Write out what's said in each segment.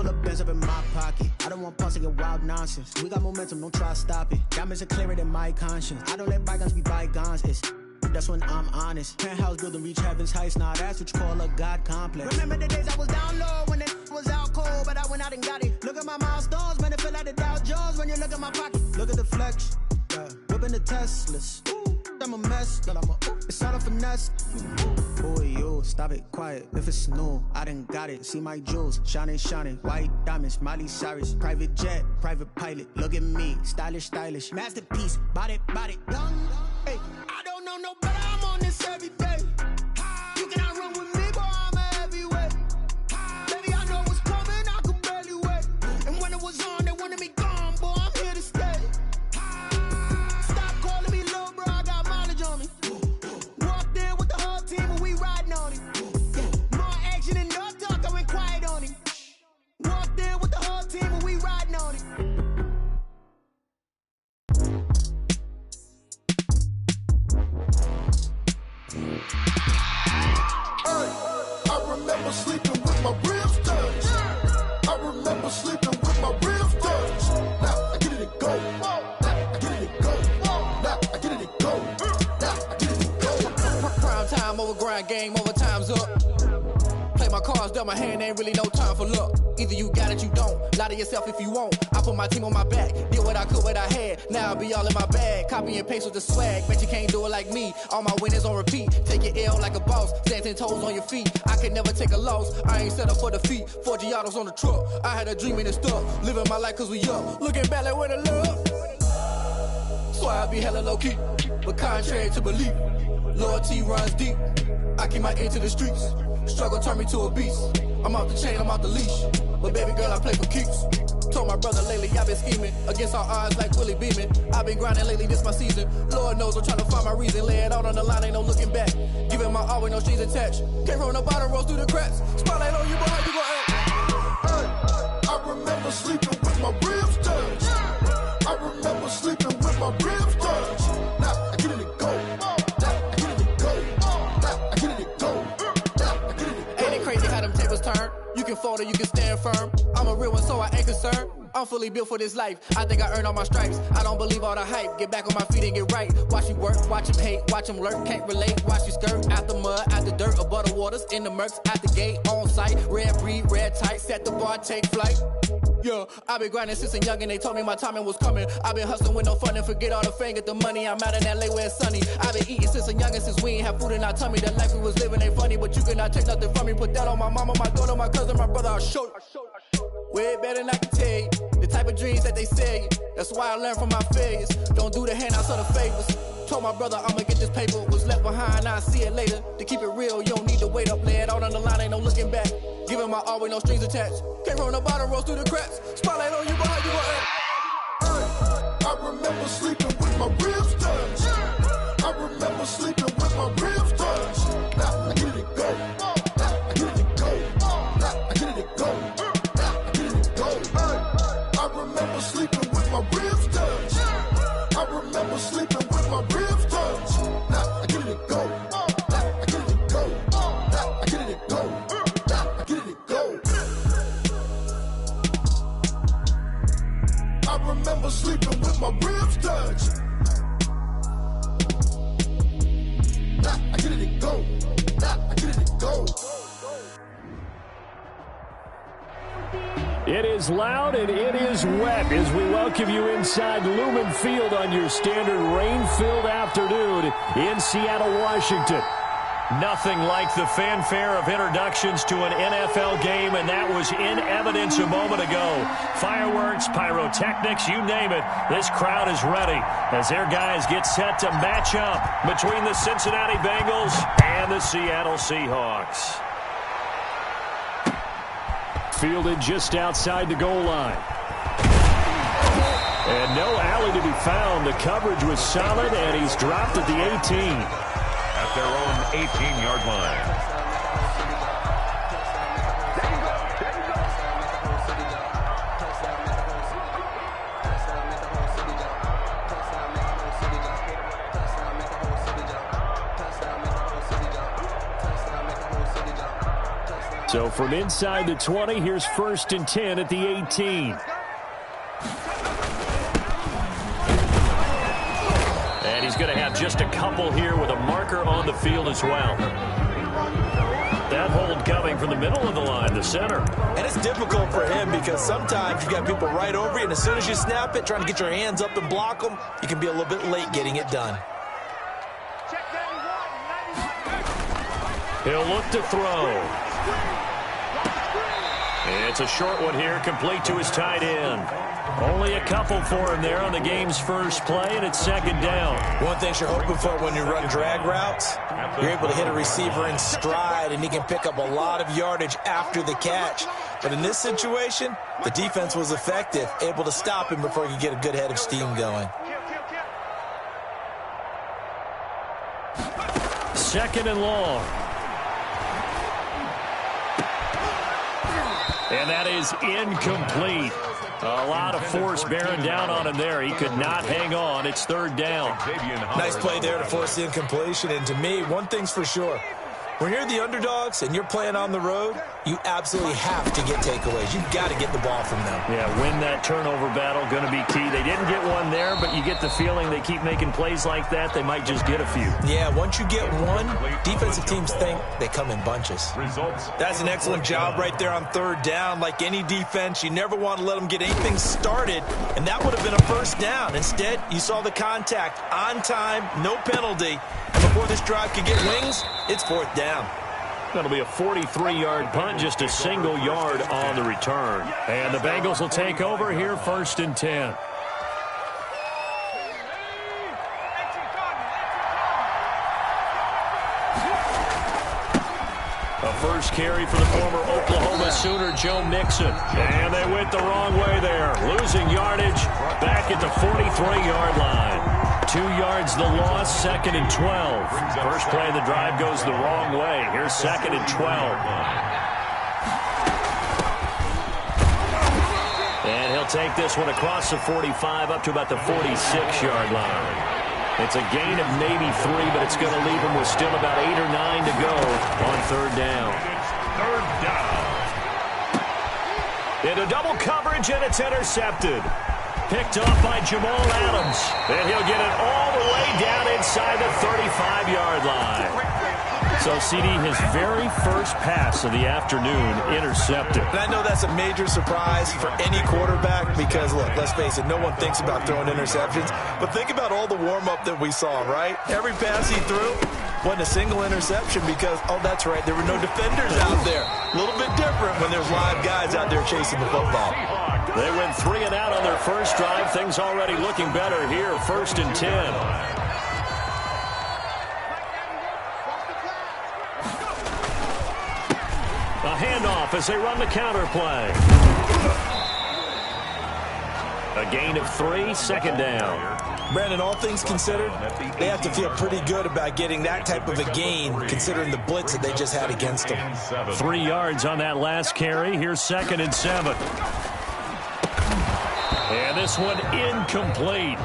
Couple of bands up in my pocket. I don't want pause to get wild nonsense. We got momentum, don't try to stop it. Diamonds are clearer than my conscience. I don't let bygones be bygones. That's when I'm honest. Penthouse building, reach heaven's heights. Nah, that's what you call a God complex. Remember the days I was down low when it was out cold, but I went out and got it. Look at my milestones, man, it feel like the Dow Jones when you look at my pocket. Look at the flex, whipping the Teslas. I'm a mess, but it's all a finesse. Boy, you stop it, quiet. If it's new, I done got it. See my jewels, shining, white diamonds, Miley Cyrus, private jet, private pilot. Look at me, stylish, masterpiece, body, young. Hey, I don't know no better. I'm on this every day. You cannot run with me, boy. I'm a heavyweight. Baby, I know what's coming. I could barely wait. And when it was on, they wanted me gone, boy. I'm here to stay. Stop calling me little bro. I got mileage on me. Walked in with the whole team and we riding on it. More action and no talk. I went quiet on it. Walked in with the whole team and we riding on it. I remember sleeping with my ribs touched. I remember sleeping with my ribs touched. Now I get it and go. Now I get it and go. Now I get it and go. Now I get it and go. Prime time over grind game, over time's up. Play my cards, dealt my hand, ain't really no time for luck. Either you got it, you don't. Lie to yourself if you won't. I put my team on my back, did what I could, what I had. Now I'll be all in my bag. Copy and paste with the swag. Bet you can't do it like me. All my winners on repeat. Take your L like a boss. Stand 10 toes on your feet. I can never take a loss. I ain't set up for defeat. 4 Giottos on the truck. I had a dream and it stuck. Living my life cause we up. Looking back like where the love. So I be hella low key. But contrary to belief, loyalty runs deep. I keep my ear to the streets. Struggle turned me to a beast. I'm off the chain, I'm off the leash. But baby girl, I play for keeps. Told my brother lately, I've been scheming against all odds like Willie Beeman. I've been grinding lately, this my season. Lord knows I'm trying to find my reason. Lay it out on the line, ain't no looking back. Giving my all with no strings attached. Came from the bottom, rose through the cracks. Spotlight on you, but how you gon' act? I remember sleeping with my ribs touched. I remember sleeping with my ribs touched. Now I get it and go. Now I get it and go. Now I get it and go. Now I get it and go. Ain't it crazy how them tables turn? You can fold or you can stand firm. I'm a real one, so I ain't concerned. I'm fully built for this life. I think I earned all my stripes. I don't believe all the hype. Get back on my feet and get right. Watch you work, watch him hate, watch him lurk. Can't relate, watch you skirt. Out the mud, out the dirt, above the waters, in the murks, out the gate, on site. Red breed, red tight, set the bar, take flight. Yeah, I've been grinding since a young and they told me my timing was coming. I've been hustling with no fun and forget all the fame, get the money. I'm out in LA where it's sunny. I've been eating since a young and since we ain't have food in our tummy. The life we was living ain't funny, but you cannot take nothing from me. Put that on my mama, my daughter, my cousin, my brother, I'll show you. Way better than I can tell you. The type of dreams that they sell you. That's why I learned from my failures. Don't do the handouts or the favors. Told my brother I'ma get this paper. Was left behind, I'll see it later. To keep it real, you don't need to wait up. Lay it out on the line, ain't no looking back. Giving my all with no strings attached. Can't roll the bottom, rolls through the cracks. Spotlight on you, but how you gon' act? I remember sleeping with my ribs touched. I remember sleeping with my ribs touched. Now I get it and go. Now I get it and go. Now I get it and go. Now I get it and go. I remember sleeping with my ribs touched. I remember sleeping with my ribs touched. Now I get it and go. Now I get it and go. Now I get it and go. Now I get it and go. I remember sleeping with my ribs touched. Now I get it and go. Now I get it and go. It is loud and it is wet as we welcome you inside Lumen Field on your standard rain-filled afternoon in Seattle, Washington. Nothing like the fanfare of introductions to an NFL game, and that was in evidence a moment ago. Fireworks, pyrotechnics, you name it. This crowd is ready as their guys get set to match up between the Cincinnati Bengals and the Seattle Seahawks. Fielded just outside the goal line. And no alley to be found. The coverage was solid, and he's dropped at the 18. At their own 18-yard line. So from inside the 20, here's 1st and 10 at the 18. And he's going to have just a couple here with a marker on the field as well. That hold coming from the middle of the line, the center. And it's difficult for him because sometimes you got people right over you, and as soon as you snap it, trying to get your hands up and block them, you can be a little bit late getting it done. He'll look to throw. It's a short one here, complete to his tight end. Only a couple for him there on the game's first play, and it's 2nd down. One thing you're hoping for when you run drag routes, you're able to hit a receiver in stride, and he can pick up a lot of yardage after the catch. But in this situation, the defense was effective, able to stop him before he could get a good head of steam going. 2nd and long. And that is incomplete. A lot of force bearing down on him there. He could not hang on. It's 3rd down. Nice play there to force the incompletion. And to me, one thing's for sure. When you're the underdogs and you're playing on the road, you absolutely have to get takeaways. You've got to get the ball from them. Yeah, win that turnover battle, going to be key. They didn't get one there, but you get the feeling they keep making plays like that, they might just get a few. Yeah, once you get one, defensive teams think they come in bunches. That's an excellent job right there on 3rd down. Like any defense, you never want to let them get anything started, and that would have been a 1st down. Instead, you saw the contact on time, no penalty. And before this drive could get wings, it's 4th down. That'll be a 43-yard punt, just a single yard on the return. And the Bengals will take over here, 1st and 10. A first carry for the former Oklahoma Sooner, Joe Mixon. And they went the wrong way there. Losing yardage back at the 43-yard line. 2 yards the loss, 2nd and 12. First play of the drive goes the wrong way. Here's 2nd and 12. And he'll take this one across the 45 up to about the 46-yard line. It's a gain of maybe 3, but it's going to leave him with still about 8 or 9 to go on 3rd down. 3rd down. Into double coverage, and it's intercepted. Picked off by Jamal Adams. And he'll get it all the way down inside the 35-yard line. So, CD, his very first pass of the afternoon intercepted. And I know that's a major surprise for any quarterback because, look, let's face it, no one thinks about throwing interceptions. But think about all the warm-up that we saw, right? Every pass he threw wasn't a single interception because, oh, that's right, there were no defenders out there. A little bit different when there's live guys out there chasing the football. They went 3 and out on their first drive. Things already looking better here, 1st and 10. A handoff as they run the counter play. A gain of 3, 2nd down. Brandon, all things considered, they have to feel pretty good about getting that type of a gain considering the blitz that they just had against them. 3 yards on that last carry. Here's 2nd and 7. And this one incomplete.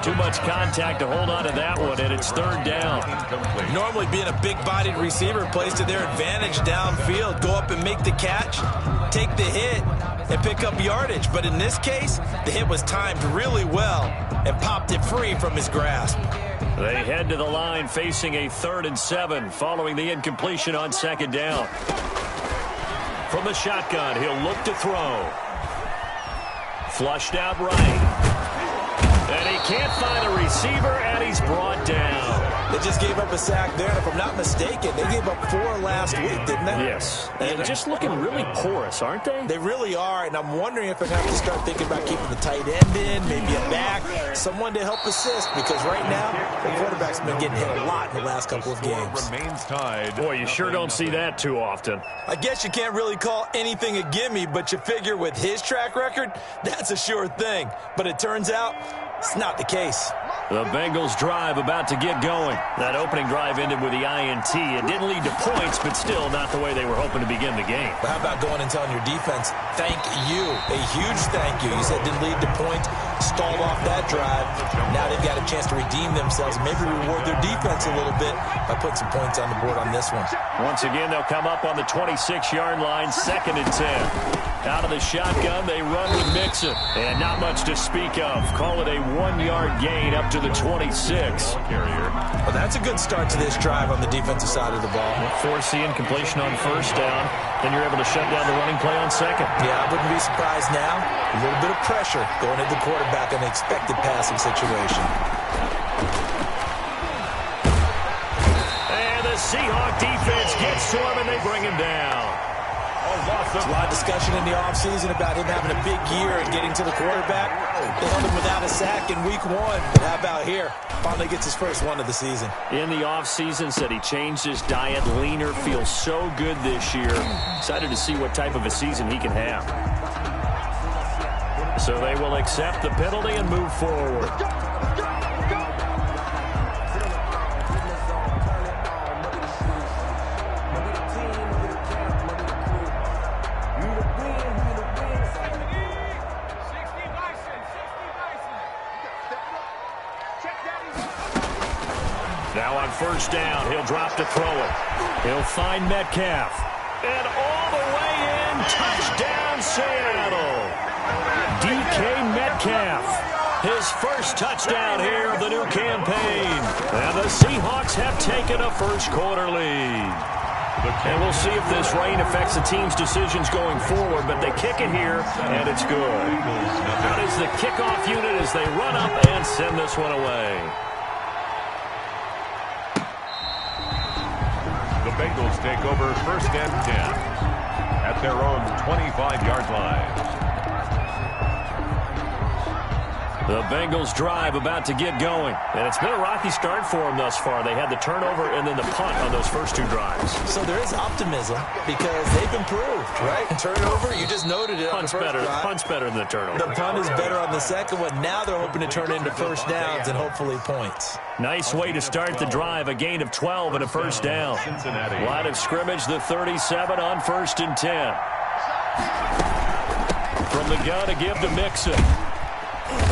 Too much contact to hold on to that one, and it's 3rd down. Normally being a big-bodied receiver plays to their advantage downfield. Go up and make the catch, take the hit, and pick up yardage. But in this case, the hit was timed really well and popped it free from his grasp. They head to the line facing a 3rd and 7 following the incompletion on 2nd down. From the shotgun, he'll look to throw. Flushed out right. And he can't find a receiver, and he's brought down. They just gave up a sack there, and if I'm not mistaken, they gave up 4 last week, didn't they? Yes. And just looking really porous, aren't they? They really are, and I'm wondering if they're going to have to start thinking about keeping the tight end in, maybe a back, someone to help assist, because right now, the quarterback's been getting hit a lot in the last couple of games. Remains tied. Boy, you sure don't see that too often. I guess you can't really call anything a gimme, but you figure with his track record, that's a sure thing. But it turns out, It's not the case. The Bengals drive about to get going. That opening drive ended with the INT. It didn't lead to points, but still not the way they were hoping to begin the game. But how about going and telling your defense, thank you, a huge thank you. You said didn't lead to points, stalled off that drive. Now they've got a chance to redeem themselves and maybe reward their defense a little bit by putting some points on the board on this one. Once again, they'll come up on the 26-yard line, 2nd and 10. Out of the shotgun, they run with Mixon. And not much to speak of. Call it a 1-yard gain up to the 26. Well, that's a good start to this drive on the defensive side of the ball. Force the incompletion on 1st down. Then you're able to shut down the running play on 2nd. Yeah, I wouldn't be surprised now. A little bit of pressure going at the quarterback in an expected passing situation. And the Seahawk defense gets to him, and they bring him down. There's a lot of discussion in the offseason about him having a big year and getting to the quarterback. They held him without a sack in week 1. But how about here? Finally gets his first one of the season. In the offseason, said he changed his diet, leaner, feels so good this year. Excited to see what type of a season he can have. So they will accept the penalty and move forward. Now on 1st down, he'll drop to throw it. He'll find Metcalf. And all the way in, touchdown Seattle. DK Metcalf, his first touchdown here of the new campaign. And the Seahawks have taken a first-quarter lead. And we'll see if this rain affects the team's decisions going forward, but they kick it here, and it's good. Out is the kickoff unit as they run up and send this one away. The Bengals take over 1st and 10 at their own 25-yard line. The Bengals drive about to get going. And it's been a rocky start for them thus far. They had the turnover and then the punt on those first 2 drives. So there is optimism because they've improved, right? Turnover, you just noted it. Punt's better. Punt's better than the turnover. The punt is better on the second one. Now they're hoping to turn into first downs and hopefully points. Nice way to start the drive. A gain of 12 and a first down. Line of scrimmage, the 37 on 1st and 10. From the gun, a give to Mixon.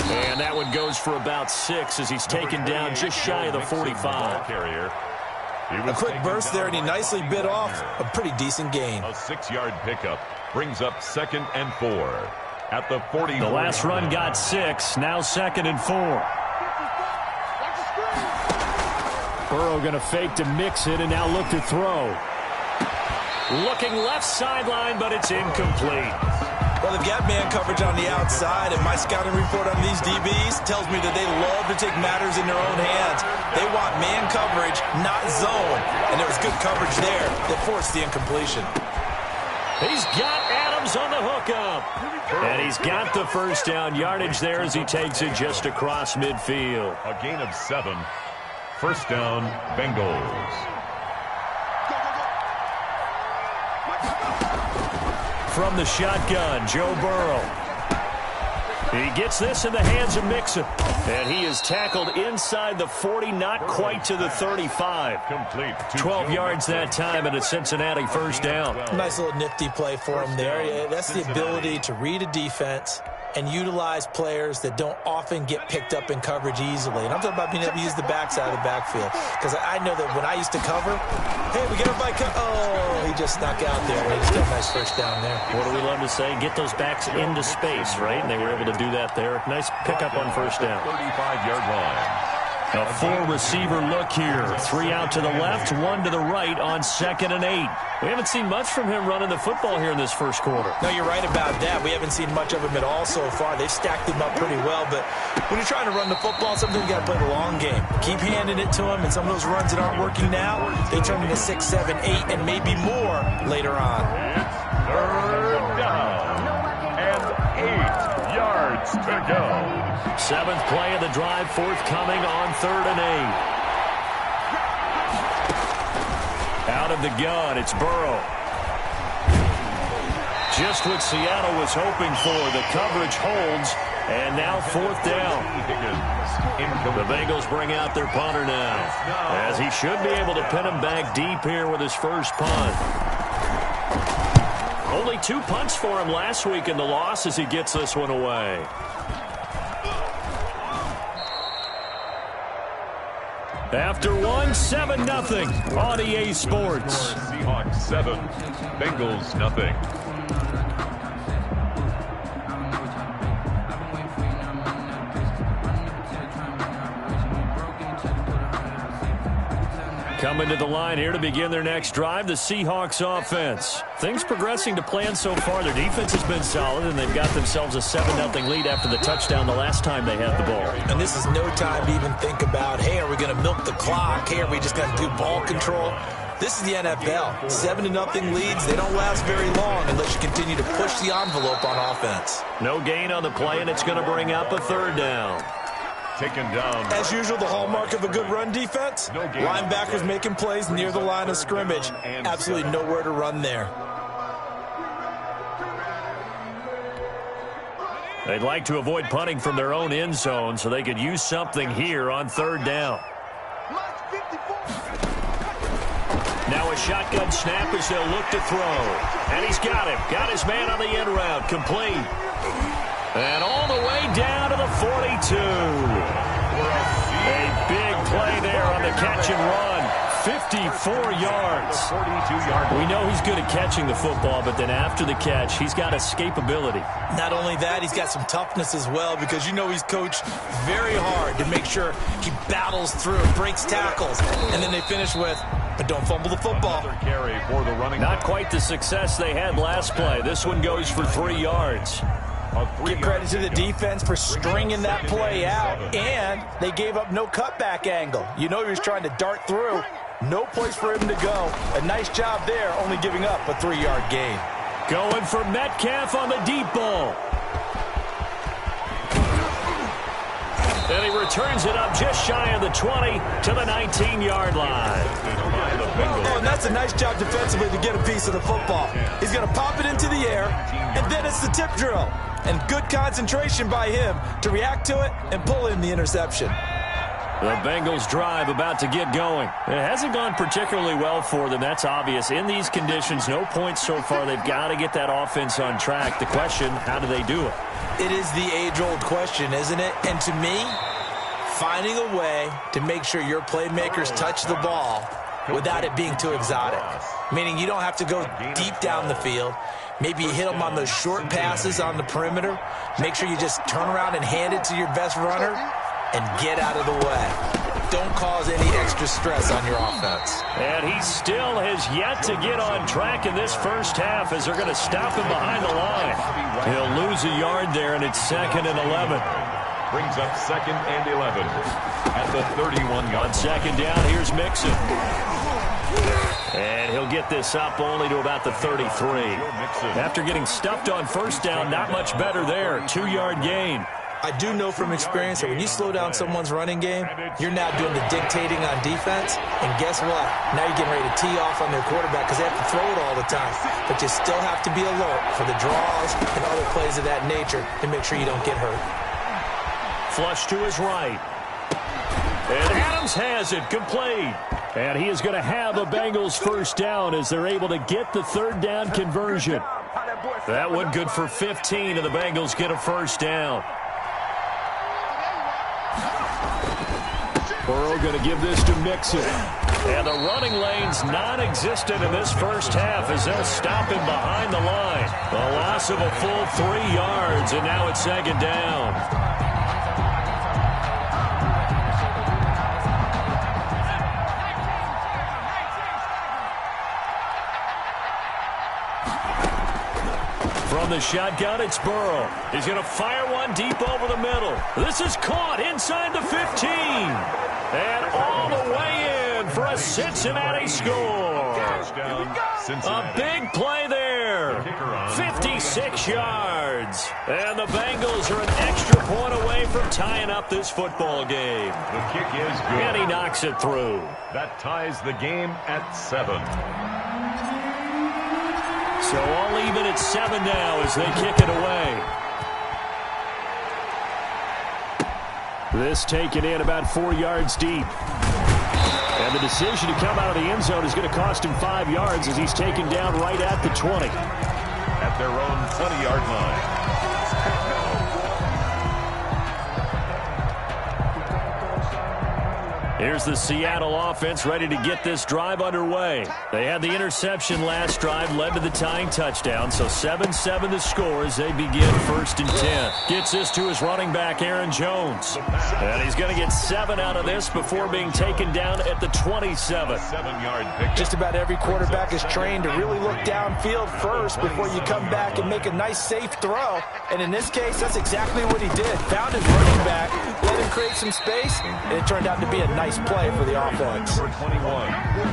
And that one goes for about 6 as he's taken down just shy of the 45. A quick burst there, and he nicely bit off a pretty decent gain. A 6-yard pickup brings up 2nd and 4 at the 40. The last run got 6, now 2nd and 4. Burrow going to fake to Mixon and now look to throw. Looking left sideline, but it's incomplete. Well, they've got man coverage on the outside, and my scouting report on these DBs tells me that they love to take matters in their own hands. They want man coverage, not zone, and there was good coverage there that forced the incompletion. He's got Adams on the hookup, and he's got the first down yardage there as he takes it just across midfield. A gain of 7. 1st down, Bengals. From the shotgun, Joe Burrow. He gets this in the hands of Mixon. And he is tackled inside the 40, not quite to the 35. Complete. 12 yards that time and a Cincinnati first down. Nice little nifty play for him there. That's the ability to read a defense and utilize players that don't often get picked up in coverage easily. And I'm talking about being able to use the backside of the backfield. Because I know that when I used to cover, hey, we get everybody oh, he just snuck out there. And he just got a nice first down there. What do we love to say? Get those backs into space, right? And they were able to do that there. Nice pickup on first down. 35-yard line. A 4-receiver look here. 3 out to the left, 1 to the right on 2nd and 8. We haven't seen much from him running the football here in this first quarter. No, you're right about that. We haven't seen much of him at all so far. They've stacked him up pretty well, but when you're trying to run the football, sometimes you got to play the long game. Keep handing it to him, and some of those runs that aren't working now, they turn into 6, 7, 8, and maybe more later on. It's 3rd down and 8 yards to go. 7th play of the drive, forthcoming on 3rd and 8. Out of the gun, it's Burrow. Just what Seattle was hoping for. The coverage holds, and now 4th down. The Bengals bring out their punter now, as he should be able to pin him back deep here with his first punt. Only 2 punts for him last week in the loss as he gets this one away. After 7-0 on EA Sports. Seahawks 7, Bengals nothing. Coming to the line here to begin their next drive, the Seahawks offense. Things progressing to plan so far. Their defense has been solid, and they've got themselves a 7-0 lead after the touchdown the last time they had the ball. And this is no time to even think about, hey, are we going to milk the clock? Hey, are we just going to do ball control? This is the NFL. 7-0 leads, they don't last very long unless you continue to push the envelope on offense. No gain on the play, and it's going to bring up a 3rd down. Taken down. As usual, the hallmark of a good run defense, linebackers making plays near the line of scrimmage. Absolutely nowhere to run there. They'd like to avoid punting from their own end zone so they could use something here on 3rd down. Now a shotgun snap as they'll look to throw. And he's got him. Got his man on the end route. Complete. And all the way down to the 42. A big play there on the catch and run. 54 yards. 42-yard. We know he's good at catching the football, but then after the catch, he's got escapability. Not only that, he's got some toughness as well, because you know he's coached very hard to make sure he battles through, breaks tackles, and then they finish with, but don't fumble the football. Carry for the running. Not quite the success they had last play. This one goes for 3 yards. Give credit to the defense for stringing that play out, and they gave up no cutback angle. You know he was trying to dart through. No place for him to go. A nice job there, only giving up a 3-yard gain. Going for Metcalf on the deep ball. And he returns it up just shy of the 20 to the 19-yard line. Oh, and that's a nice job defensively to get a piece of the football. He's going to pop it into the air, and then it's the tip drill. And good concentration by him to react to it and pull in the interception. The Bengals drive about to get going. It hasn't gone particularly well for them. That's obvious. In these conditions, no points so far. They've got to get that offense on track. The question, how do they do it? It is the age-old question, isn't it? And to me, finding a way to make sure your playmakers touch the ball without it being too exotic. Meaning you don't have to go deep down the field. Maybe you hit them on those short passes on the perimeter. Make sure you just turn around and hand it to your best runner and get out of the way. Don't cause any extra stress on your offense. And he still has yet to get on track in this first half as they're going to stop him behind the line. He'll lose a yard there, and it's 2nd and 11. Brings up 2nd and 11 at the 31-yard. On 2nd down, here's Mixon. And he'll get this up only to about the 33. After getting stuffed on 1st down, not much better there. 2-yard gain. I do know from experience that when you slow down someone's running game, you're now doing the dictating on defense. And guess what? Now you're getting ready to tee off on their quarterback because they have to throw it all the time. But you still have to be alert for the draws and other plays of that nature to make sure you don't get hurt. Flush to his right. And Adams has it complete. And he is going to have a Bengals 1st down as they're able to get the 3rd down conversion. That one good for 15, and the Bengals get a 1st down. Burrow going to give this to Mixon. And the running lane's non-existent in this first half as they'll stop him behind the line. A loss of a full 3 yards, and now it's 2nd down. From the shotgun, it's Burrow. He's going to fire one deep over the middle. This is caught inside the 15. And all the way in for a Cincinnati score. A big play there. 56 yards. And the Bengals are an extra point away from tying up this football game. The kick is good. And he knocks it through. That ties the game at 7. So all even at 7 now as they kick it away. This taken in about 4 yards deep. And the decision to come out of the end zone is going to cost him 5 yards as he's taken down right at the 20. At their own 20-yard line. Here's the Seattle offense ready to get this drive underway. They had the interception last drive, led to the tying touchdown, so 7-7 the score as they begin 1st and 10. Gets this to his running back, Aaron Jones. And he's going to get 7 out of this before being taken down at the 27. 7-yard pick. Just about every quarterback is trained to really look downfield first before you come back and make a nice, safe throw. And in this case, that's exactly what he did. Found his running back, let him create some space, and it turned out to be a nice play for the offense.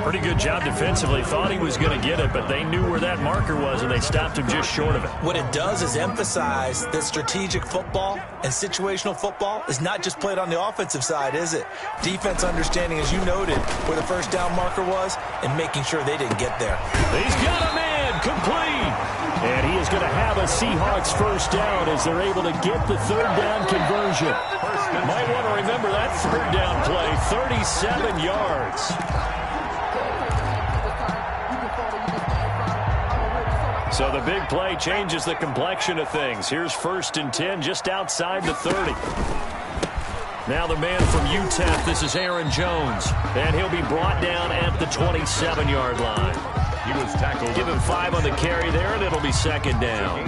Pretty good job defensively. Thought he was going to get it, but they knew where that marker was, and they stopped him just short of it. What it does is emphasize that strategic football and situational football is not just played on the offensive side, is it? Defense understanding, as you noted, where the first down marker was and making sure they didn't get there. He's got a man complete. And he is going to have a Seahawks first down as they're able to get the 3rd down conversion. Might want to remember that 3rd down play, 37 yards. So the big play changes the complexion of things. Here's 1st and 10 just outside the 30. Now the man from UTEP, this is Aaron Jones. And he'll be brought down at the 27-yard line. He was tackled. Give him 5 on the carry there, and it'll be 2nd down.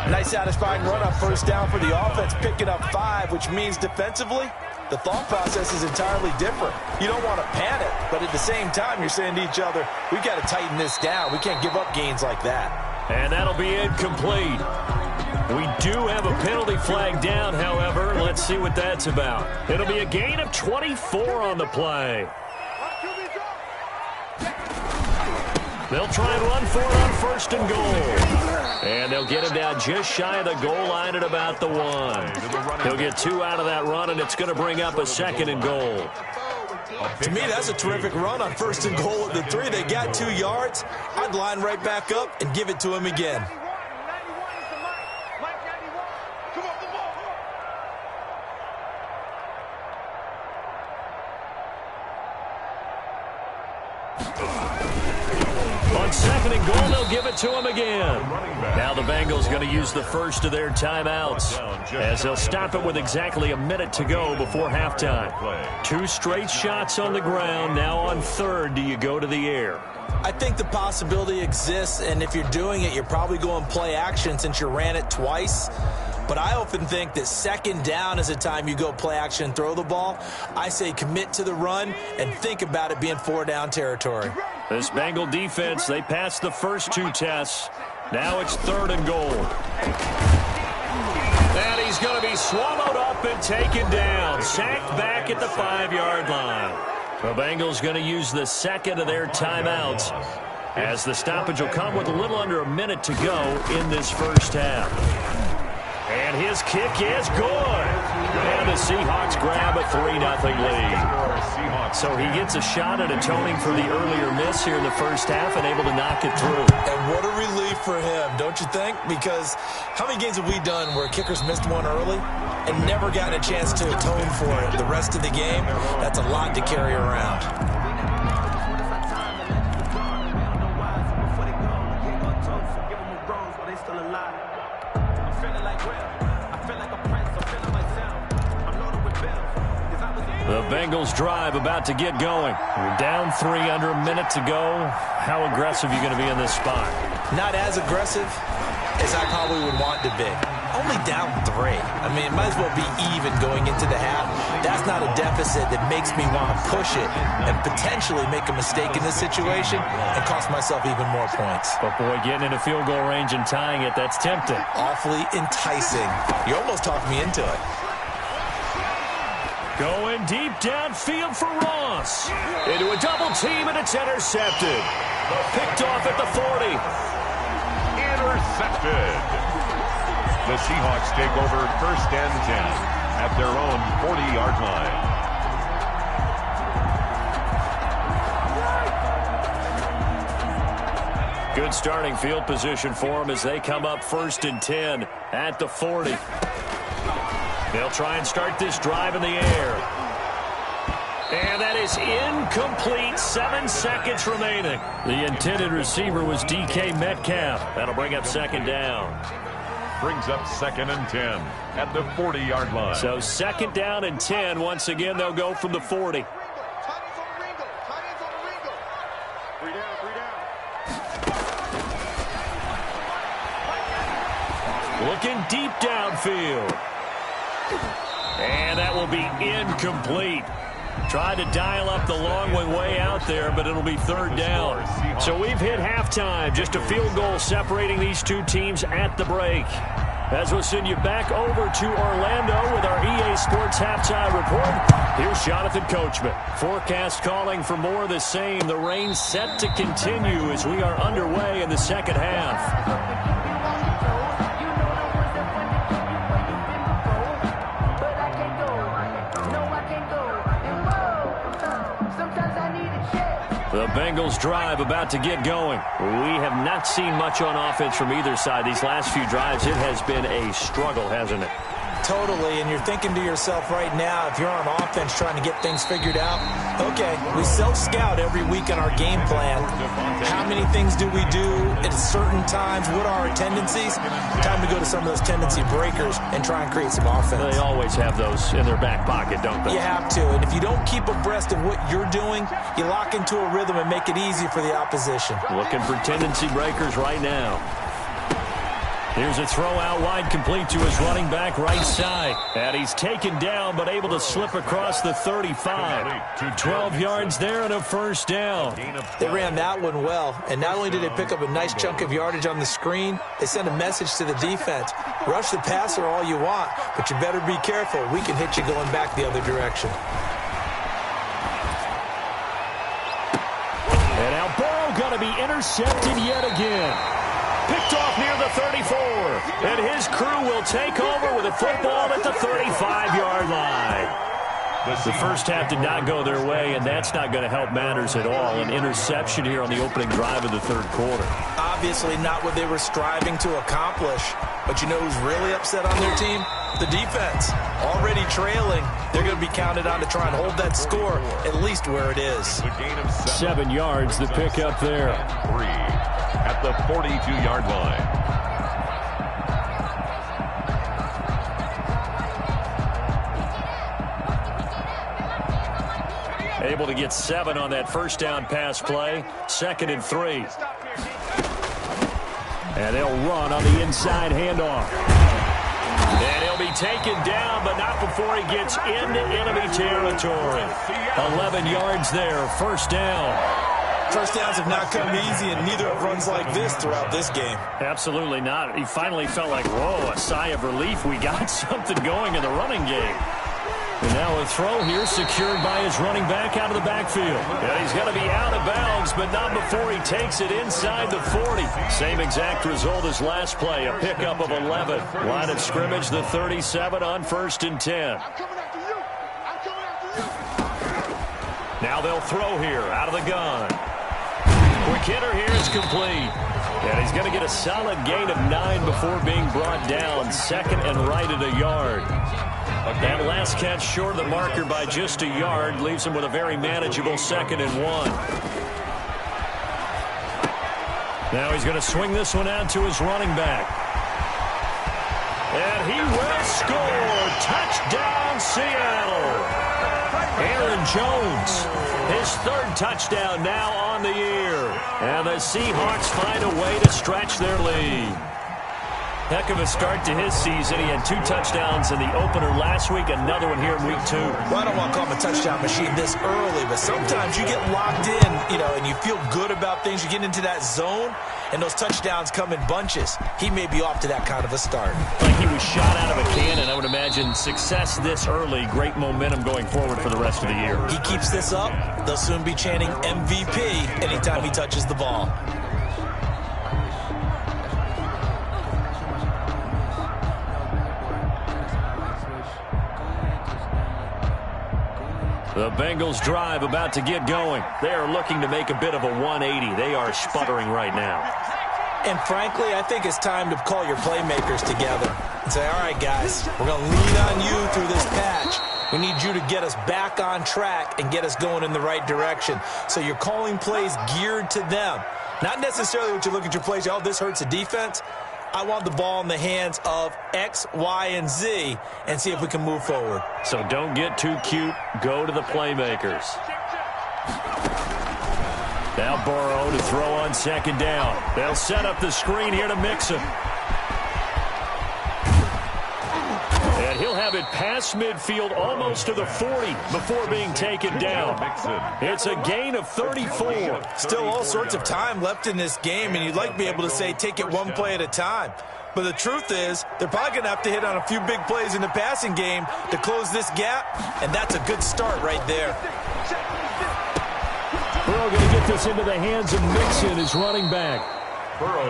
Nice satisfying run on 1st down for the offense, picking up 5, which means defensively, the thought process is entirely different. You don't want to panic, but at the same time, you're saying to each other, we've got to tighten this down. We can't give up gains like that. And that'll be incomplete. We do have a penalty flag down, however. Let's see what that's about. It'll be a gain of 24 on the play. They'll try and run for it on 1st and goal. And they'll get him down just shy of the goal line at about the 1. He'll get 2 out of that run, and it's going to bring up a 2nd and goal. To me, that's a terrific run on 1st and goal at the 3. They got 2 yards. I'd line right back up and give it to him again. On 2nd and goal, they'll give it to him again. Now the Bengals going to use the first of their timeouts as they'll stop it with exactly a minute to go before halftime. 2 straight shots on the ground. Now on 3rd, do you go to the air? I think the possibility exists, and if you're doing it, you're probably going play action since you ran it twice. But I often think that 2nd down is the time you go play action and throw the ball. I say commit to the run and think about it being 4 down territory. This Bengal defense, they passed the first 2 tests. Now it's 3rd and goal. And he's going to be swallowed up and taken down. Sacked back at the 5-yard line. The Bengals going to use the 2nd of their timeouts as the stoppage will come with a little under a minute to go in this first half. And his kick is good. And the Seahawks grab a 3-0 lead. So he gets a shot at atoning for the earlier miss here in the first half and able to knock it through. And what a relief for him, don't you think? Because how many games have we done where kickers missed one early and never gotten a chance to atone for it the rest of the game? That's a lot to carry around. The Bengals drive about to get going. We're down 3 under a minute to go. How aggressive are you going to be in this spot? Not as aggressive as I probably would want to be. Only down 3. I mean, it might as well be even going into the half. That's not a deficit that makes me want to push it and potentially make a mistake in this situation and cost myself even more points. But, boy, getting into field goal range and tying it, that's tempting. Awfully enticing. You almost talked me into it. Going deep downfield for Ross. Into a double team, and it's intercepted. Picked off at the 40. Intercepted. The Seahawks take over 1st and 10 at their own 40-yard line. Good starting field position for them as they come up 1st and 10 at the 40. They'll try and start this drive in the air. And that is incomplete. 7 seconds remaining. The intended receiver was DK Metcalf. That'll bring up 2nd down. Brings up 2nd and 10 at the 40-yard line. So 2nd down and 10. Once again, they'll go from the 40. Looking deep downfield. And that will be incomplete. Tried to dial up the long way out there, but it'll be 3rd down. So we've hit halftime. Just a field goal separating these two teams at the break. As we'll send you back over to Orlando with our EA Sports Halftime Report, here's Jonathan Coachman. Forecast calling for more of the same. The rain set to continue as we are underway in the second half. The Bengals drive about to get going. We have not seen much on offense from either side. These last few drives, it has been a struggle, hasn't it? Totally, and you're thinking to yourself right now, if you're on offense trying to get things figured out, okay, we self-scout every week in our game plan. How many things do we do at certain times? What are our tendencies? Time to go to some of those tendency breakers and try and create some offense. They always have those in their back pocket, don't they? You have to, and if you don't keep abreast of what you're doing, you lock into a rhythm and make it easy for the opposition. Looking for tendency breakers right now. Here's a throw out wide, complete to his running back right side. And he's taken down but able to slip across the 35. 12 yards there and a 1st down. They ran that one well, and not only did they pick up a nice chunk of yardage on the screen, they sent a message to the defense. Rush the passer all you want, but you better be careful. We can hit you going back the other direction. And now Burrow going to be intercepted yet again. Picked off near the 34. And his crew will take over with a football at the 35-yard line. The first half did not go their way, and that's not going to help matters at all. An interception here on the opening drive of the 3rd quarter. Obviously not what they were striving to accomplish. But you know who's really upset on their team? The defense. Already trailing. They're going to be counted on to try and hold that score at least where it is. 7 yards, the pick up there. 3 at the 42-yard line. Able to get 7 on that 1st down pass play. 2nd and 3. And they'll run on the inside handoff. And he'll be taken down, but not before he gets into enemy territory. 11 yards there, 1st down. First downs have not come easy, and neither have runs like this throughout this game. Absolutely not. He finally felt like, whoa, a sigh of relief. We got something going in the running game. And now a throw here secured by his running back out of the backfield. And he's going to be out of bounds, but not before he takes it inside the 40. Same exact result as last play, a pickup of 11. Line of scrimmage, the 37 on 1st and 10. Now they'll throw here out of the gun. Quick hitter here is complete. And he's going to get a solid gain of 9 before being brought down. 2nd and right at a yard. That last catch short of the marker by just a yard leaves him with a very manageable 2nd and 1. Now he's going to swing this one out to his running back. And he will score. Touchdown, Seattle. Aaron Jones, his 3rd touchdown now on the year. And the Seahawks find a way to stretch their lead. Heck of a start to his season. He had 2 touchdowns in the opener last week, another one here in week 2. Well, I don't want to call him a touchdown machine this early, but sometimes you get locked in, and you feel good about things. You get into that zone, and those touchdowns come in bunches. He may be off to that kind of a start. Like he was shot out of a cannon. I would imagine success this early, great momentum going forward for the rest of the year. He keeps this up, they'll soon be chanting MVP anytime he touches the ball. The Bengals drive about to get going. They are looking to make a bit of a 180. They are sputtering right now. And frankly, I think it's time to call your playmakers together and say, all right, guys, we're going to lean on you through this patch. We need you to get us back on track and get us going in the right direction. So you're calling plays geared to them. Not necessarily what you look at your plays, oh, this hurts the defense. I want the ball in the hands of X, Y, and Z and see if we can move forward. So don't get too cute. Go to the playmakers. Now Burrow to throw on second down. They'll set up the screen here to Mixon. And he'll have it past midfield almost to the 40 before being taken down. It's a gain of 34. Still all sorts of time left in this game, and you'd like to be able to say take it one play at a time. But the truth is, they're probably going to have to hit on a few big plays in the passing game to close this gap, and that's a good start right there. Burrow going to get this into the hands of Mixon, his running back.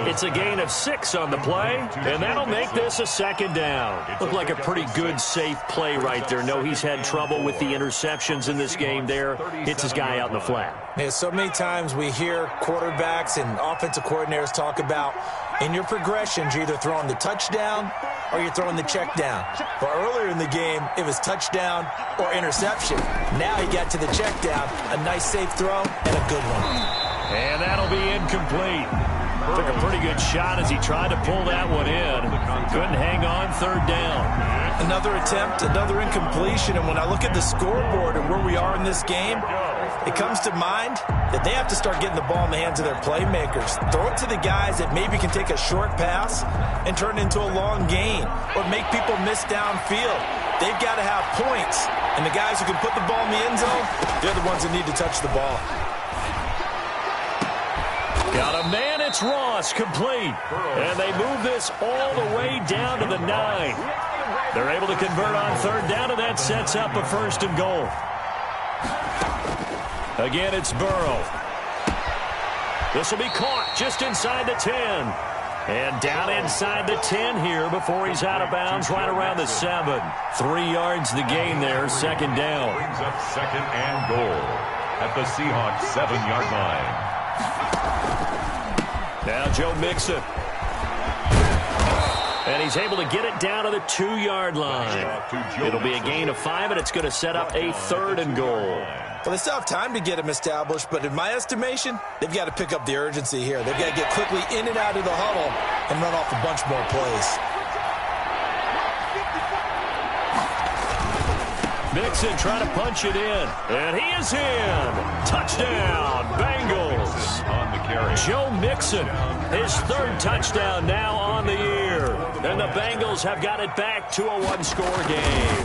It's a gain of 6 on the play, and that'll make this a second down. Looked like a pretty good, safe play right there. No, he's had trouble with the interceptions in this game there. Hits his guy out in the flat. Yeah, so many times we hear quarterbacks and offensive coordinators talk about in your progressions, you're either throwing the touchdown or you're throwing the check down. But earlier in the game, it was touchdown or interception. Now he got to the check down, a nice safe throw, and a good one. And that'll be incomplete. Took a pretty good shot as he tried to pull that one in. Couldn't hang on, third down. Another attempt, another incompletion, and when I look at the scoreboard and where we are in this game, it comes to mind that they have to start getting the ball in the hands of their playmakers. Throw it to the guys that maybe can take a short pass and turn it into a long gain or make people miss downfield. They've got to have points, and the guys who can put the ball in the end zone, they're the ones that need to touch the ball. Got a man, it's Ross, complete. And they move this all the way down to the 9. They're able to convert on third down, and that sets up a first and goal. Again, it's Burrow. This will be caught just inside the 10. And down inside the 10 here before he's out of bounds right around the 7. 3 yards the gain there, second down. Brings up second and goal at the Seahawks 7-yard line. Now Joe Mixon. And he's able to get it down to the 2-yard line. It'll be a gain of 5, and it's going to set up a third and goal. Well, they still have time to get him established, but in my estimation, they've got to pick up the urgency here. They've got to get quickly in and out of the huddle and run off a bunch more plays. Mixon trying to punch it in, and he is in. Touchdown, Bengals. On the carry. Joe Mixon, his 3rd touchdown now on the year. And the Bengals have got it back to a 1-score game.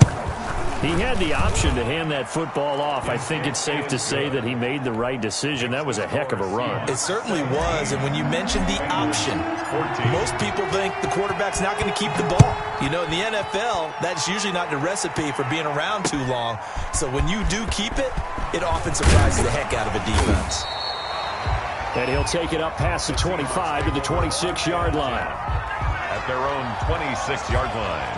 He had the option to hand that football off. I think it's safe to say that he made the right decision. That was a heck of a run. It certainly was, and when you mentioned the option, most people think the quarterback's not going to keep the ball. You know, in the NFL, that's usually not the recipe for being around too long. So when you do keep it, it often surprises the heck out of a defense. And he'll take it up past the 25 to the 26-yard line. At their own 26-yard line.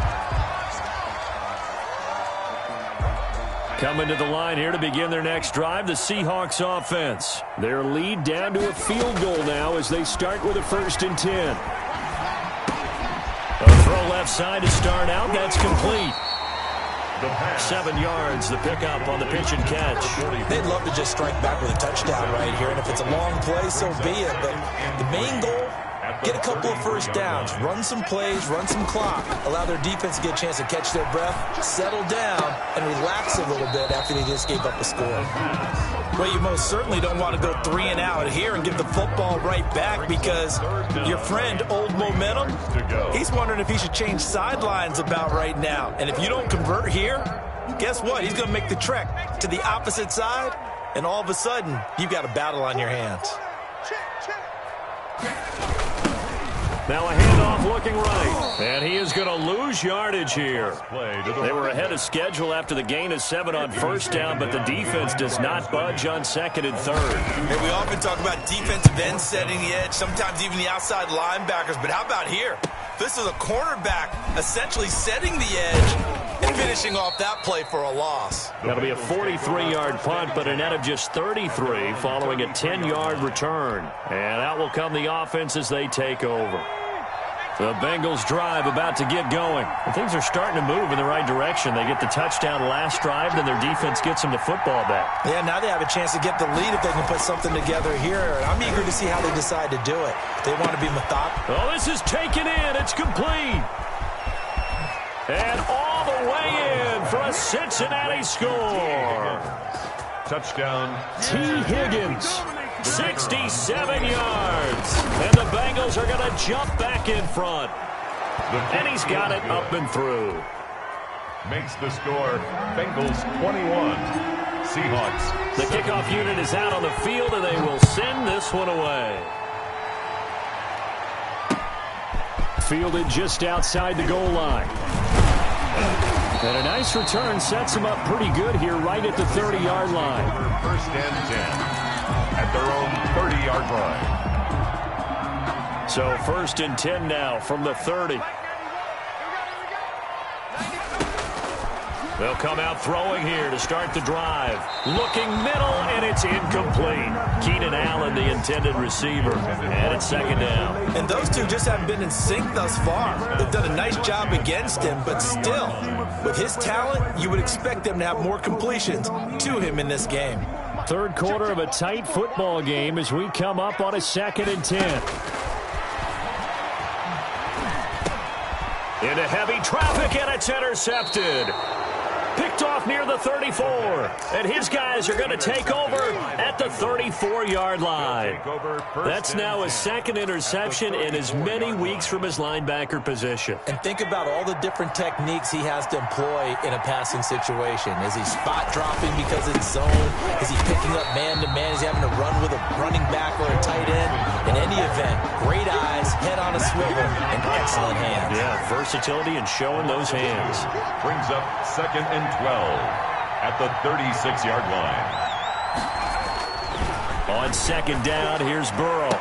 Coming to the line here to begin their next drive, the Seahawks offense. Their lead down to a field goal now as they start with a 1st and 10. A throw left side to start out. That's complete. 7 yards, the pickup on the pitch and catch. They'd love to just strike back with a touchdown right here, and if it's a long play, so be it. But the main goal, get a couple of first downs, run some plays, run some clock, allow their defense to get a chance to catch their breath, settle down, and relax a little bit after they just gave up a score. Well, you most certainly don't want to go 3 and out here and give the football right back because your friend, Old Momentum, he's wondering if he should change sidelines about right now. And if you don't convert here, guess what? He's going to make the trek to the opposite side, and all of a sudden, you've got a battle on your hands. Now a handoff looking right. And he is going to lose yardage here. They were ahead of schedule after the gain of 7 on first down, but the defense does not budge on 2nd and 3rd. Hey, we often talk about defensive ends setting the edge, sometimes even the outside linebackers, but how about here? This is a cornerback essentially setting the edge, and finishing off that play for a loss. That'll be a 43-yard punt, but a net of just 33 following a 10-yard return. And out will come the offense as they take over. The Bengals drive about to get going. And things are starting to move in the right direction. They get the touchdown last drive, then their defense gets them the football back. Yeah, now they have a chance to get the lead if they can put something together here. I'm eager to see how they decide to do it. They want to be methodical. Oh, this is taken in. It's complete. And all the way in for a Cincinnati score. Touchdown. T. Higgins, 67 yards. And the Bengals are going to jump back in front. And he's got it up and through. Makes the score Bengals 21, Seahawks. The kickoff unit is out on the field, and they will send this one away. Fielded just outside the goal line. And a nice return sets him up pretty good here right at the 30-yard line. First and 10 at their own 30-yard line. So first and 10 now from the 30. They'll come out throwing here to start the drive. Looking middle, and it's incomplete. Keenan Allen, the intended receiver. And it's second down. And those two just haven't been in sync thus far. They've done a nice job against him, but still, with his talent, you would expect them to have more completions to him in this game. Third quarter of a tight football game as we come up on a second and 10. Into heavy traffic, and it's intercepted. Picked off near the 34. And his guys are going to take over at the 34-yard line. That's now his second interception in as many weeks from his linebacker position. And think about all the different techniques he has to employ in a passing situation. Is he spot dropping because it's zone? Is he picking up man-to-man? Is he having to run with a running back or a tight end? In any event, great eyes, head on a swivel, and excellent hands. Yeah, versatility and showing those hands. Brings up second and 12 at the 36-yard line. On second down, here's Burrow.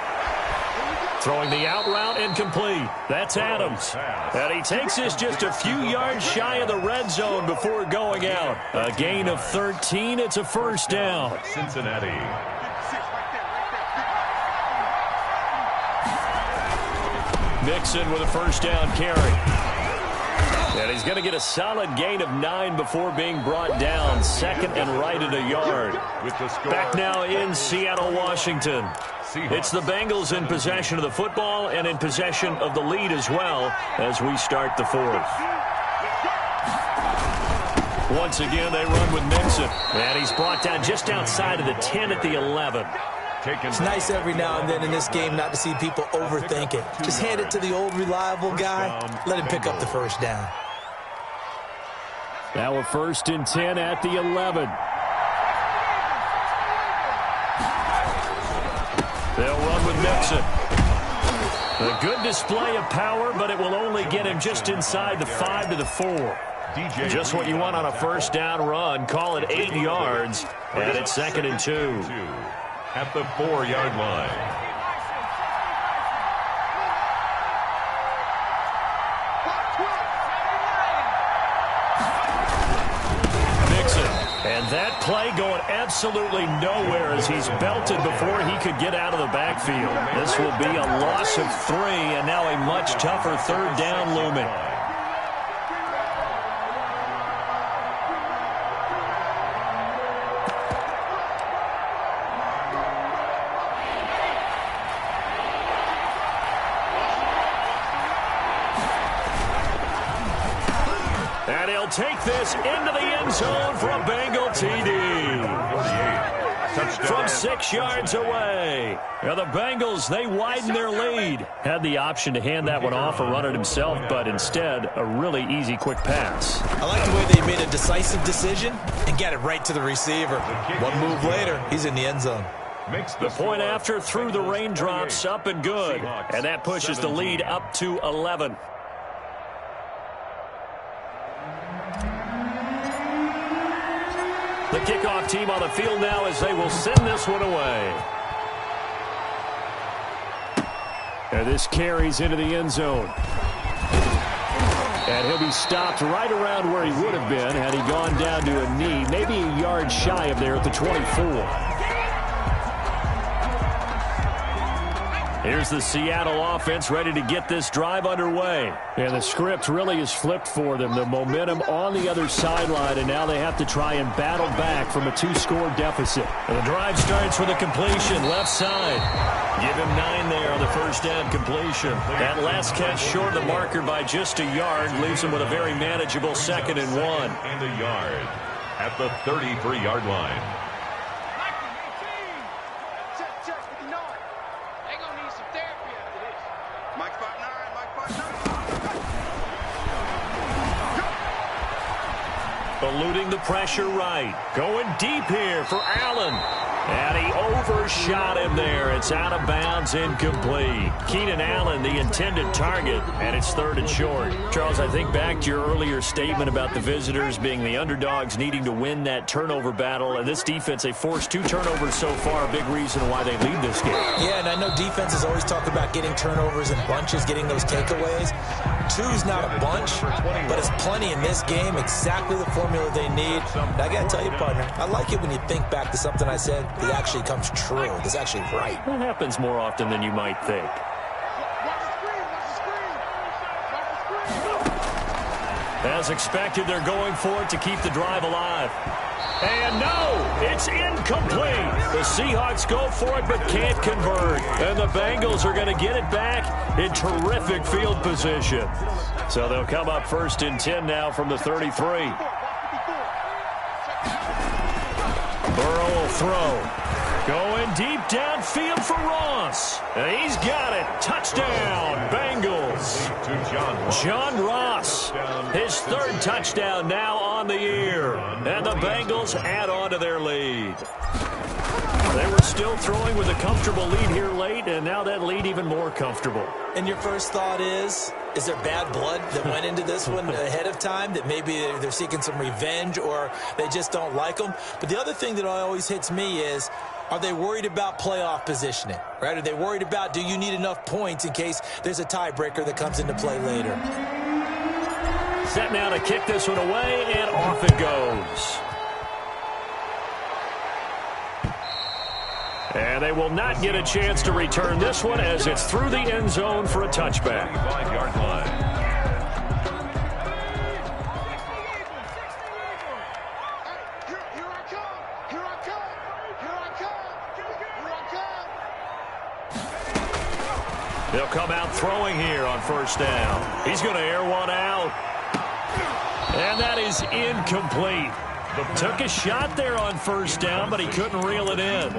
Throwing the out route incomplete. That's Adams. And he takes this just a few yards shy of the red zone before going out. A gain of 13. It's a first down. Cincinnati. Mixon with a first down carry. And he's going to get a solid gain of 9 before being brought down. Second and right at a yard. Back now in Seattle, Washington. It's the Bengals in possession of the football and in possession of the lead as well as we start the fourth. Once again, they run with Mixon. And he's brought down just outside of the 10 at the 11. It's nice every now and then in this game not to see people overthink it. Just hand it to the old reliable guy. Let him pick up the first down. Now a first and 10 at the 11. They'll run with Mixon. A good display of power, but it will only get him just inside the 5 to the 4. Just what you want on a first down run. Call it 8 yards. And it's second and 2. At the 4-yard line. Mixon. And that play going absolutely nowhere as he's belted before he could get out of the backfield. This will be a loss of 3 and now a much tougher third down looming. Take this into the end zone for a Bengal TD. From 6 yards away. Now the Bengals, they widen their lead. Had the option to hand that one off or run it himself, but instead, a really easy, quick pass. I like the way they made a decisive decision and get it right to the receiver. One move later, he's in the end zone. The point after through the raindrops, up and good. And that pushes the lead up to 11. The kickoff team on the field now as they will send this one away. And this carries into the end zone. And he'll be stopped right around where he would have been had he gone down to a knee, maybe a yard shy of there at the 24. Here's the Seattle offense ready to get this drive underway. And the script really is flipped for them. The momentum on the other sideline, and now they have to try and battle back from a 2-score deficit. And the drive starts with a completion left side. Give him 9 there on the first down completion. That last catch short of the marker by just a yard leaves him with a very manageable 2nd and 1. And a yard at the 33-yard line. Eluding the pressure right. Going deep here for Allen. And he overshot him there. It's out of bounds, incomplete. Keenan Allen, the intended target, and it's 3rd and short. Charles, I think back to your earlier statement about the visitors being the underdogs needing to win that turnover battle. And this defense, they forced 2 turnovers so far, a big reason why they lead this game. Yeah, and I know defenses always talk about getting turnovers in bunches, getting those takeaways. 2's not a bunch, but it's plenty in this game, exactly the formula they need. And I got to tell you, partner, I like it when you think back to something I said that actually comes true. That's actually right. That happens more often than you might think. As expected, they're going for it to keep the drive alive. And no, it's incomplete. The Seahawks go for it but can't convert. And the Bengals are going to get it back in terrific field position. So they'll come up 1st and 10 now from the 33. Burrow will throw. Going deep downfield for Ross. And he's got it. Touchdown, Bengals. John Ross, his 3rd touchdown now on the year. And the Bengals add on to their lead. They were still throwing with a comfortable lead here late, and now that lead even more comfortable. And your first thought is there bad blood that went into this one ahead of time, that maybe they're seeking some revenge or they just don't like them? But the other thing that always hits me is, are they worried about playoff positioning, right? Are they worried about, do you need enough points in case there's a tiebreaker that comes into play later? Set now to kick this one away, and off it goes. And they will not get a chance to return this one as it's through the end zone for a touchback. 5-yard line. They'll come out throwing here on 1st down. He's going to air one out. And that is incomplete. Took a shot there on 1st down, but he couldn't reel it in.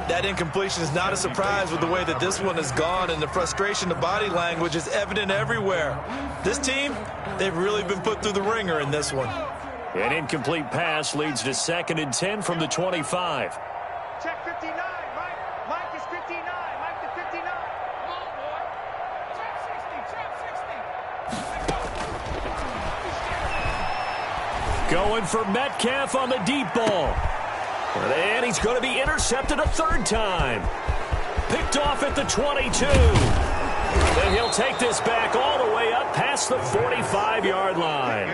That incompletion is not a surprise with the way that this one has gone, and the frustration, the body language is evident everywhere. This team, they've really been put through the ringer in this one. An incomplete pass leads to 2nd and 10 from the 25. Check 59, Mike. Mike is 59. Mike to 59. Come on, boy. Check 60. Going for Metcalf on the deep ball. And he's going to be intercepted a 3rd time. Picked off at the 22. And he'll take this back all the way up past the 45-yard line.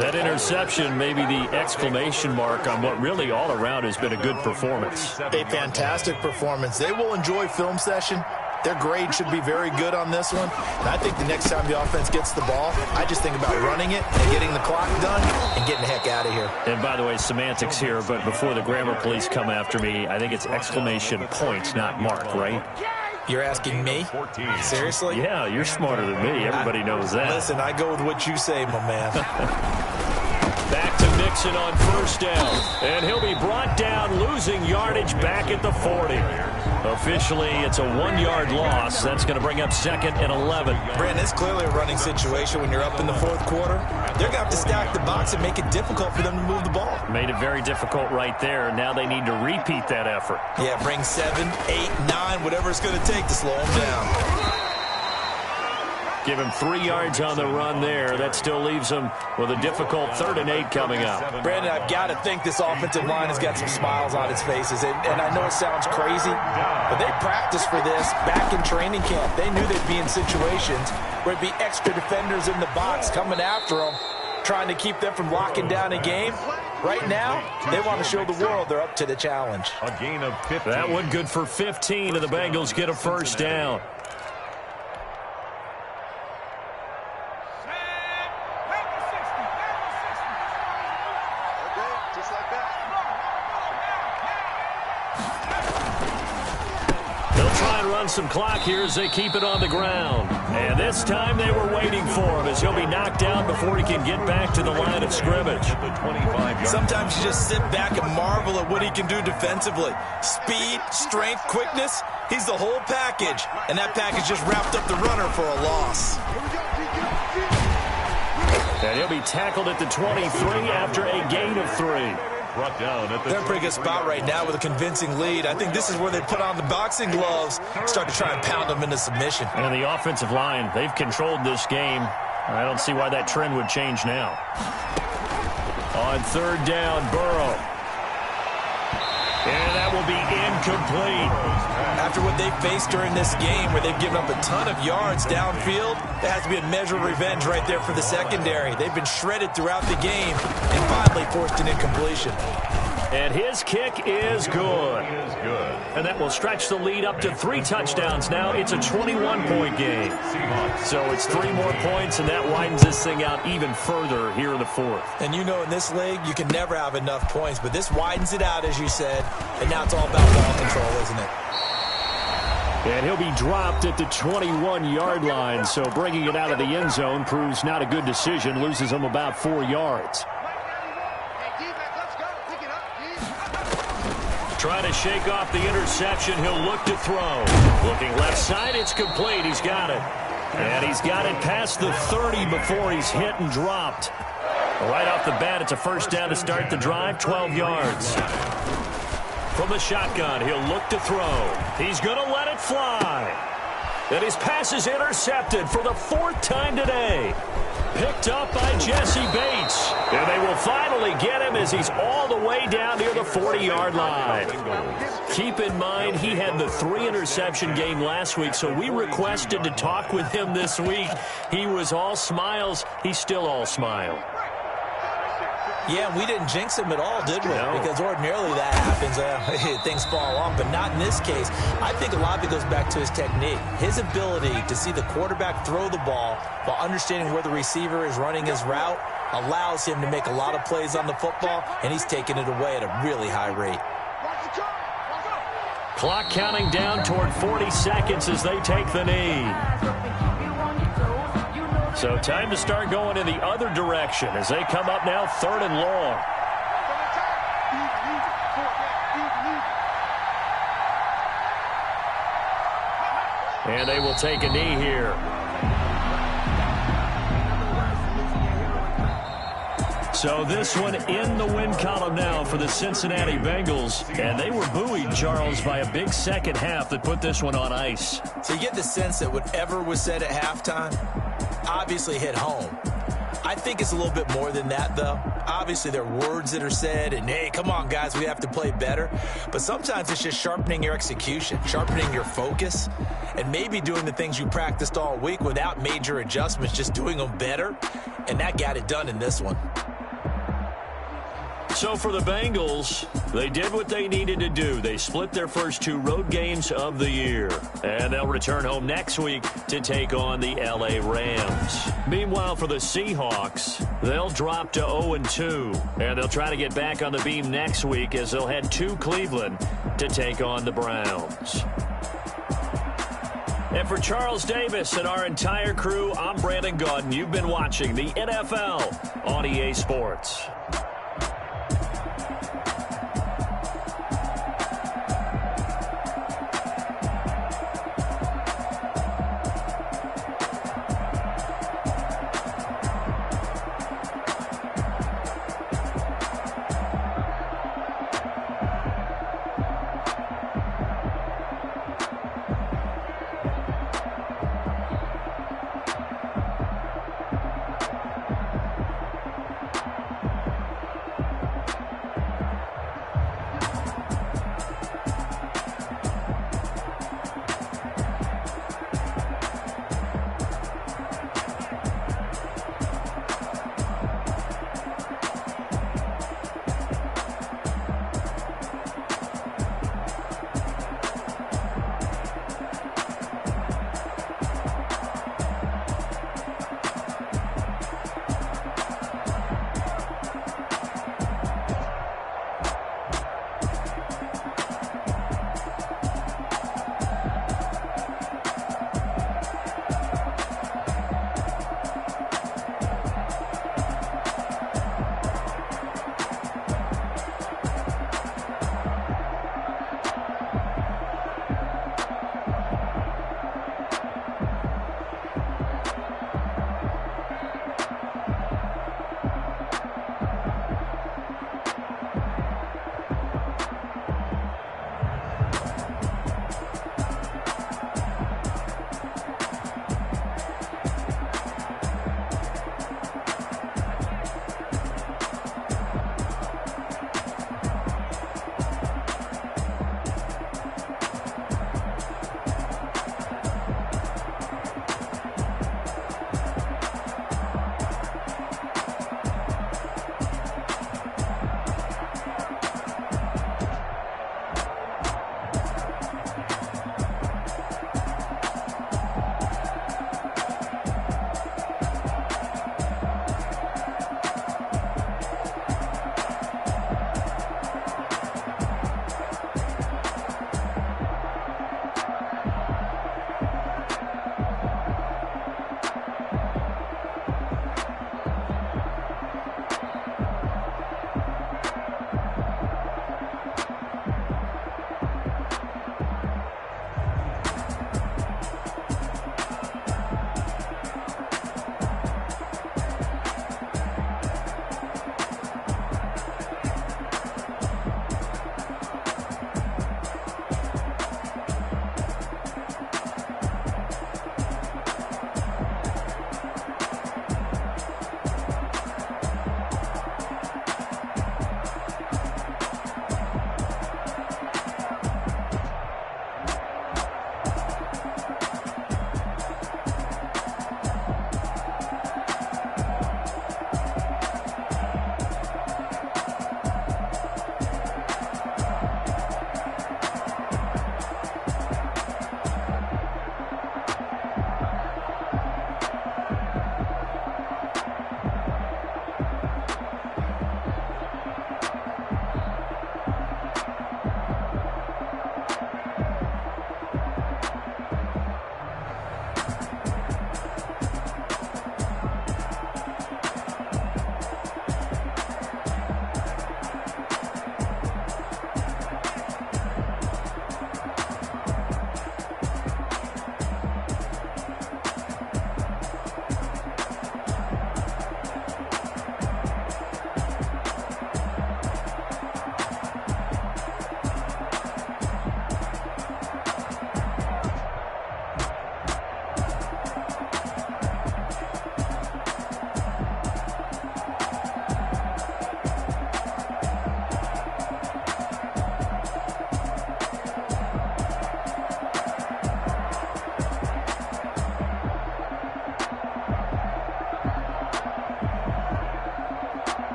That interception may be the exclamation mark on what really all around has been a good performance. A fantastic performance. They will enjoy film session. Their grade should be very good on this one. And I think the next time the offense gets the ball, I just think about running it and getting the clock done and getting the heck out of here. And by the way, semantics here, but before the grammar police come after me, I think it's exclamation point, not mark, right? You're asking me? Seriously? Yeah, you're smarter than me. Everybody knows that. Listen, I go with what you say, my man. Back to Mixon on 1st down. And he'll be brought down, losing yardage back at the 40. Officially, it's a 1-yard loss. That's going to bring up 2nd and 11. Brandon, it's clearly a running situation when you're up in the 4th quarter. They're going to have to stack the box and make it difficult for them to move the ball. Made it very difficult right there. Now they need to repeat that effort. Yeah, bring 7, 8, 9, whatever it's going to take to slow them down. Give him 3 yards on the run there. That still leaves him with a difficult 3rd and 8 coming up. Brandon, I've got to think this offensive line has got some smiles on its faces. And I know it sounds crazy, but they practiced for this back in training camp. They knew they'd be in situations where it'd be extra defenders in the box coming after them, trying to keep them from locking down a game. Right now, they want to show the world they're up to the challenge. A gain of 15. That one good for 15, and the Bengals get a first down. Some clock here as they keep it on the ground. And this time they were waiting for him as he'll be knocked down before he can get back to the line of scrimmage. Sometimes you just sit back and marvel at what he can do defensively. Speed, strength, quickness, he's the whole package. And that package just wrapped up the runner for a loss. And he'll be tackled at the 23 after a gain of 3. Brought down at the They're in a pretty good spot right now with a convincing lead. I think this is where they put on the boxing gloves, start to try and pound them into submission. And the offensive line, they've controlled this game. I don't see why that trend would change now. On 3rd down, Burrow. And that will be incomplete. After what they faced during this game where they've given up a ton of yards downfield, there has to be a measure of revenge right there for the secondary. They've been shredded throughout the game and finally forced an incompletion. And his kick is good. And that will stretch the lead up to 3 touchdowns now. It's a 21-point game. So it's 3 more points, and that widens this thing out even further here in the 4th. And you know in this league, you can never have enough points, but this widens it out, as you said, and now it's all about ball control, isn't it? And he'll be dropped at the 21-yard line, so bringing it out of the end zone proves not a good decision, loses him about 4 yards. Trying to shake off the interception. He'll look to throw. Looking left side, it's complete. He's got it. And he's got it past the 30 before he's hit and dropped. Right off the bat, it's a first down to start the drive, 12 yards. From the shotgun, he'll look to throw. He's going to let it fly. And his pass is intercepted for the 4th time today. Picked up by Jesse Bates. And they will finally get him as he's all the way down near the 40-yard line. Keep in mind, he had the 3-interception game last week, so we requested to talk with him this week. He was all smiles. He's still all smile. Yeah, we didn't jinx him at all, did we? No. Because ordinarily that happens, things fall off, but not in this case. I think a lot of it goes back to his technique. His ability to see the quarterback throw the ball while understanding where the receiver is running his route allows him to make a lot of plays on the football, and he's taking it away at a really high rate. Clock counting down toward 40 seconds as they take the knee. So time to start going in the other direction as they come up now 3rd and long. And they will take a knee here. So this one in the win column now for the Cincinnati Bengals. And they were buoyed, Charles, by a big second half that put this one on ice. So you get the sense that whatever was said at halftime obviously hit home. I think it's a little bit more than that, though. Obviously, there are words that are said, and, hey, come on, guys, we have to play better. But sometimes it's just sharpening your execution, sharpening your focus, and maybe doing the things you practiced all week without major adjustments, just doing them better, and that got it done in this one. So for the Bengals, they did what they needed to do. They split their first 2 road games of the year. And they'll return home next week to take on the LA Rams. Meanwhile, for the Seahawks, they'll drop to 0-2. And they'll try to get back on the beam next week as they'll head to Cleveland to take on the Browns. And for Charles Davis and our entire crew, I'm Brandon Gaudin. You've been watching the NFL on EA Sports.